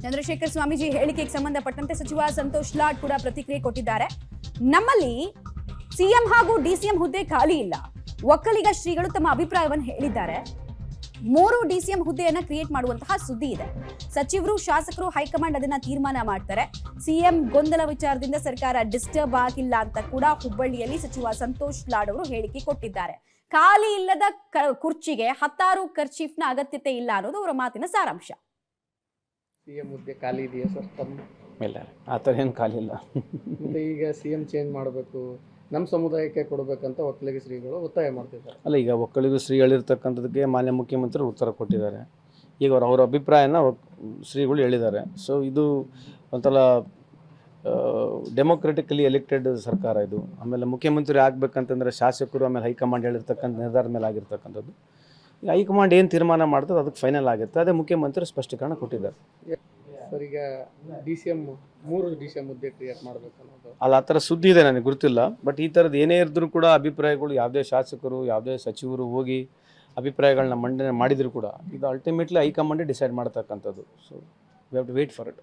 ಚಂದ್ರಶೇಖರ್ ಸ್ವಾಮೀಜಿ ಹೇಳಿಕೆಗೆ ಸಂಬಂಧಪಟ್ಟಂತೆ ಸಚಿವ ಸಂತೋಷ್ ಲಾಡ್ ಕೂಡ ಪ್ರತಿಕ್ರಿಯೆ ಕೊಟ್ಟಿದ್ದಾರೆ. ನಮ್ಮಲ್ಲಿ ಸಿಎಂ ಹಾಗೂ ಡಿಸಿಎಂ ಹುದ್ದೆ ಖಾಲಿ ಇಲ್ಲ. ಒಕ್ಕಲಿಗ ಶ್ರೀಗಳು ತಮ್ಮ ಅಭಿಪ್ರಾಯವನ್ನು ಹೇಳಿದ್ದಾರೆ. 3 ಡಿಸಿಎಂ ಹುದ್ದೆಯನ್ನ ಕ್ರಿಯೇಟ್ ಮಾಡುವಂತಹ ಸುದ್ದಿ ಇದೆ. ಸಚಿವರು, ಶಾಸಕರು, ಹೈಕಮಾಂಡ್ ಅದನ್ನ ತೀರ್ಮಾನ ಮಾಡ್ತಾರೆ. ಸಿಎಂ ಗೊಂದಲ ವಿಚಾರದಿಂದ ಸರ್ಕಾರ ಡಿಸ್ಟರ್ಬ್ ಆಗಿಲ್ಲ ಅಂತ ಕೂಡ ಹುಬ್ಬಳ್ಳಿಯಲ್ಲಿ ಸಚಿವ ಸಂತೋಷ್ ಲಾಡ್ ಅವರು ಹೇಳಿಕೆ ಕೊಟ್ಟಿದ್ದಾರೆ. ಖಾಲಿ ಇಲ್ಲದ ಕುರ್ಚಿಗೆ 10 ಖರ್ಚೀಫ್ನ ಅಗತ್ಯತೆ ಇಲ್ಲ ಅನ್ನೋದು ಅವರ ಮಾತಿನ ಸಾರಾಂಶ. ಸಿಎಂ ಹುದ್ದೆ ಖಾಲಿ ಇದೆಯಾ ಸರ್? ಇಲ್ಲ, ಆ ಥರ ಏನು ಖಾಲಿ ಇಲ್ಲ. ಮತ್ತೆ ಈಗ ಸಿಎಂ ಚೇಂಜ್ ಮಾಡಬೇಕು, ನಮ್ಮ ಸಮುದಾಯಕ್ಕೆ ಕೊಡಬೇಕಂತ ಒಕ್ಕಲಿಗ ಶ್ರೀಗಳು ಒತ್ತಾಯ ಮಾಡ್ತಿದ್ದಾರೆ. ಅಲ್ಲ, ಈಗ ಒಕ್ಕಲಿಗ ಶ್ರೀಗಳಿರ್ತಕ್ಕಂಥದ್ದಕ್ಕೆ ಮಾನ್ಯ ಮುಖ್ಯಮಂತ್ರಿ ಉತ್ತರ ಕೊಟ್ಟಿದ್ದಾರೆ. ಈಗ ಅವ್ರ ಅಭಿಪ್ರಾಯನ ಶ್ರೀಗಳು ಹೇಳಿದ್ದಾರೆ. ಸೊ ಇದು ಒಂಥರ ಡೆಮೊಕ್ರೆಟಿಕಲಿ ಎಲೆಕ್ಟೆಡ್ ಸರ್ಕಾರ ಇದು. ಆಮೇಲೆ ಮುಖ್ಯಮಂತ್ರಿ ಆಗಬೇಕಂತಂದರೆ ಶಾಸಕರು ಆಮೇಲೆ ಹೈಕಮಾಂಡ್ ಹೇಳಿರ್ತಕ್ಕಂಥ ನಿರ್ಧಾರದ ಮೇಲೆ ಆಗಿರ್ತಕ್ಕಂಥದ್ದು. ಹೈಕಮಾಂಡ್ ಏನು ತೀರ್ಮಾನ ಮಾಡ್ತದೆ ಅದಕ್ಕೆ ಫೈನಲ್ ಆಗುತ್ತೆ. ಅದೇ ಮುಖ್ಯಮಂತ್ರಿ ಸ್ಪಷ್ಟೀಕರಣ ಕೊಟ್ಟಿದ್ದಾರೆ. ಸರ್, ಈಗ ಡಿ.ಸಿ.ಎಂ 3 ಡಿ.ಸಿ.ಎಂ ಹುದ್ದೆ ಕ್ರಿಯೇಟ್ ಮಾಡಬೇಕು ಅನ್ನೋದು ಅಲ್ಲ, ಆ ಥರ ಸುದ್ದಿ ಇದೆ, ನನಗೆ ಗೊತ್ತಿಲ್ಲ. ಬಟ್ ಈ ಥರದ್ದು ಏನೇ ಇದ್ದರೂ ಕೂಡ ಅಭಿಪ್ರಾಯಗಳು ಯಾವುದೇ ಶಾಸಕರು ಯಾವುದೇ ಸಚಿವರು ಹೋಗಿ ಅಭಿಪ್ರಾಯಗಳನ್ನ ಮಂಡನೆ ಮಾಡಿದರೂ ಕೂಡ ಇದು ಅಲ್ಟಿಮೇಟ್ಲಿ ಹೈಕಮಾಂಡೇ ಡಿಸೈಡ್ ಮಾಡ್ತಕ್ಕಂಥದ್ದು. So we have to wait for it.